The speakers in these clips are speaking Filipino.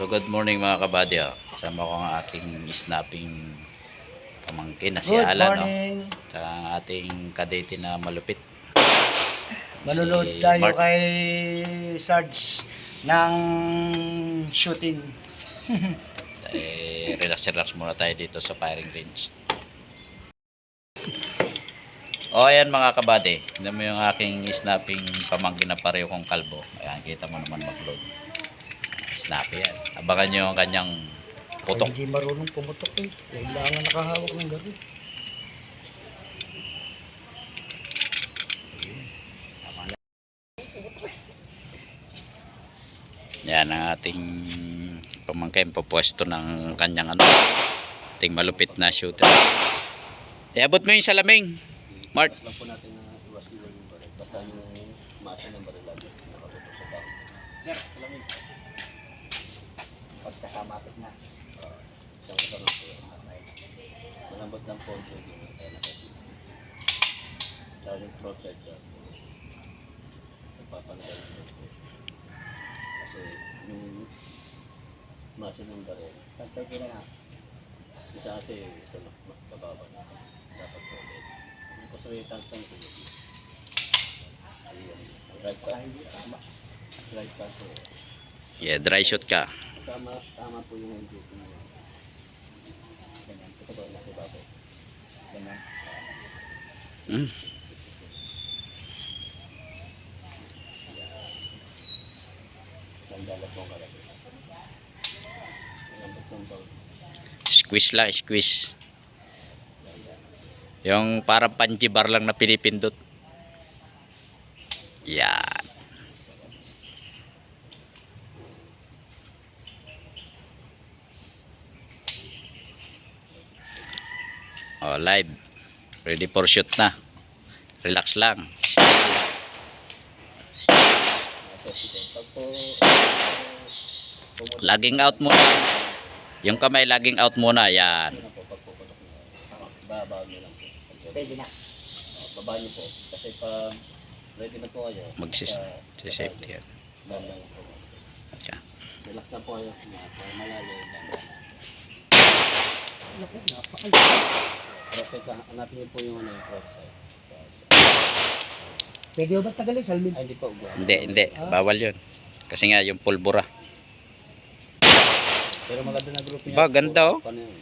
So good morning mga kabady. Kasama ko ang aking snapping pamangkin na si Good Alan. morning. Tsaka ang ating kadete na malupit. Manunod Si tayo Mark. kay Sarge ng shooting. Relax muna tayo dito sa firing range. O ayan mga kabady. Tignan mo yung aking snapping pamangkin na pareho kong kalbo. Ayan, kita mo naman mag-load. Snappy yan. Abangan nyo ang kanyang putok. Ay, hindi marunong pumutok eh. Kailangan nakahawak ng garo. Yan ang ating pamangkin, papwesto ng kanyang ating malupit na shooter. Iabot mo yung salaming, Mart. Lang po natin na iwas-iwan yung baril. Basta yung masa ng baril lagi nakatutok sa dahon. Sir, alamin. Pagkasamatik na. Isang kasama po yung matay. Malambot lang po yung matay na kasi. Tsaka yung cross-side siya. Nagpapanagal yung po. Kasi yung masa ng baril. Pagkay ko na. Isa kasi ito na, bababa na. Dapat po ulit. Yung kusulitan sa ito. Ayun. Right pass. Right pass po. Yeah, dry shot ka. Tama po yung NGP niya. Ganyan. Ito po nasa babaw. Ganyan. Nagdalat mo kalaki. Nagdalat ng bawal. Squeeze lang, squeeze. Yung parang panjibar lang na pinipindot. Yan. Oh, live. Ready for shoot na. Relax lang. Pag po, Laging out muna. Yung kamay laging out muna. Yan. ano po, pagpuputok nyo. Babaan nyo lang po. Pwede na. Babaan nyo po. Kasi pag ready na po kayo. Mag-safety yan. Baan lang po. Yan. Relax na po kayo. Malalim. Cross-side ka. Hanapin nyo po yung ano yung cross-side. Pwede ba tagalin, Salmin? Ay, hindi po. Hindi. Bawal yun. Kasi nga yung pulbura. Pero maganda na group niya. Ba, ganda oh. Paano yun?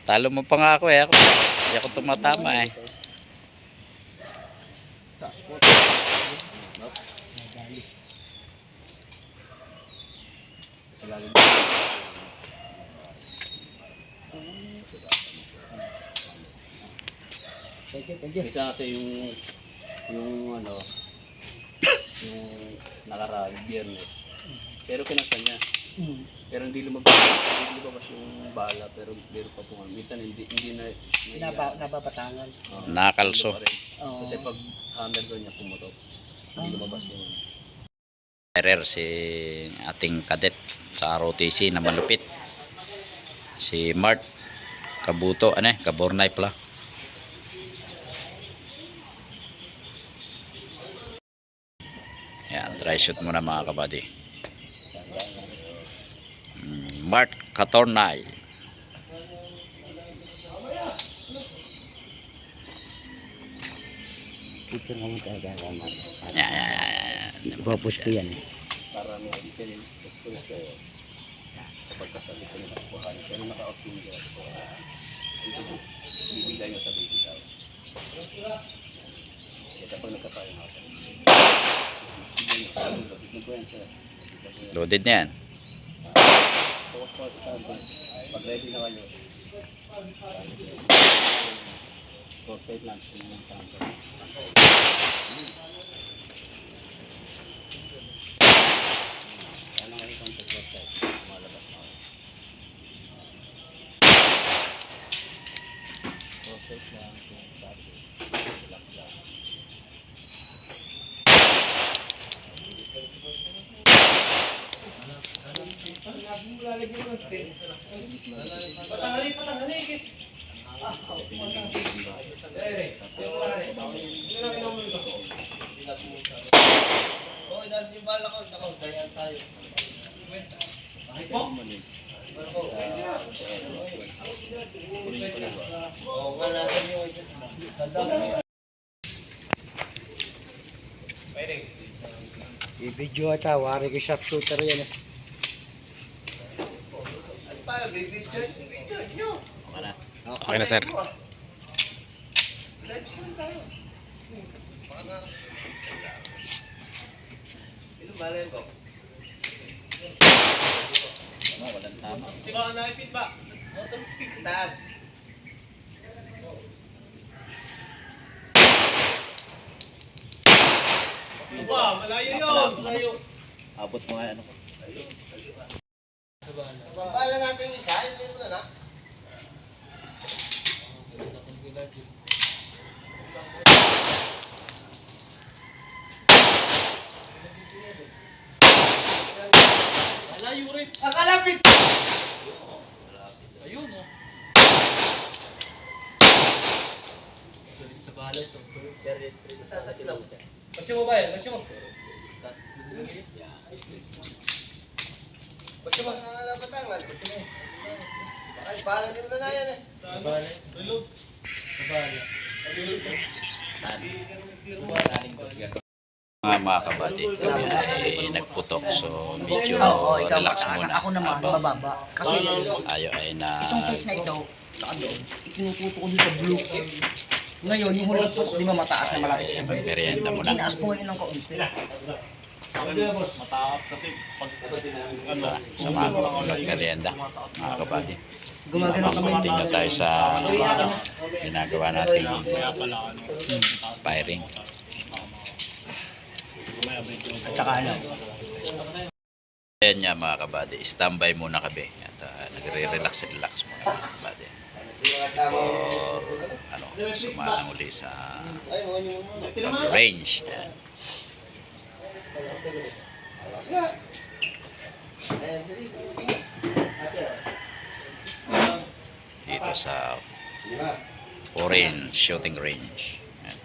Talo mo pa nga ako eh. Hindi ako tumatama eh. Thank you. Isa kasi yung ano, yung nakaraan, biyernes. Pero kinasa niya. Pero hindi lumabas yung bala, pero meron pa po. Minsan hindi na Nababatangan. Nakakalso. Oo. Kasi pag hammer doon niya pumutok, hindi lumabas yung Error si ating kadet sa ROTC na malupit. Si Mart Kabuto, Kabornay pala. Yan, try shoot muna mga kabady. Mart Katornay. Picture mo tayo gagawin. Yan. Ipopost ko yan. para may experience kayo sa pagkasabi ko nila kuhan. Pero naka-off yung dito po, bibigay nyo sa baby daw. Kaya kapag nagkasayang ako, bigyan ko yan sir. Loaded na yan. Focus po sa stand. Pag ready na kayo, outside lang. Kailangan kayo kung outside. Malabas na ako. Outside lang. Relax lang. Kunin ko na ba? I-video ata, wari ko sharp shooter yan eh. Okay na. Okay na, sir. Walang tama. Malayo. Abot mo nga ano ko. Pala natin isa, hindi mo na na. Malayo rin. Akalapit! Ayun, oh. Sa bahala ito. Basyo mo ba yan? Basyo mo. Ba't yung mga nalabatangan? Baka ibahala din mo na na yan eh. Sa bahala. Tulog. Sa bahala. Mga kabady, ay nagputok. So, medyo ikaw relax muna. Ako naman, Habang mababa. Kasi tayo ay na itong cake na ito, saka doon, ikinuputo ko dito sa blue. Ngayon, yung hulog ko, di ba mataas na malapit sa blue? merienda muna. Tinaas ko ngayon ng kaunti. Mataas kasi pag Sa mga merienda, mga kabady. Gumagano kami. Continue tayo sa ginagawa nating firing. At saka ano, Ayan nga mga kabady, standby muna kami at nagre-relax muna mga kabady. For ano, sumanang uli sa pag-range. Ayan. Dito sa foreign shooting range. Ayan.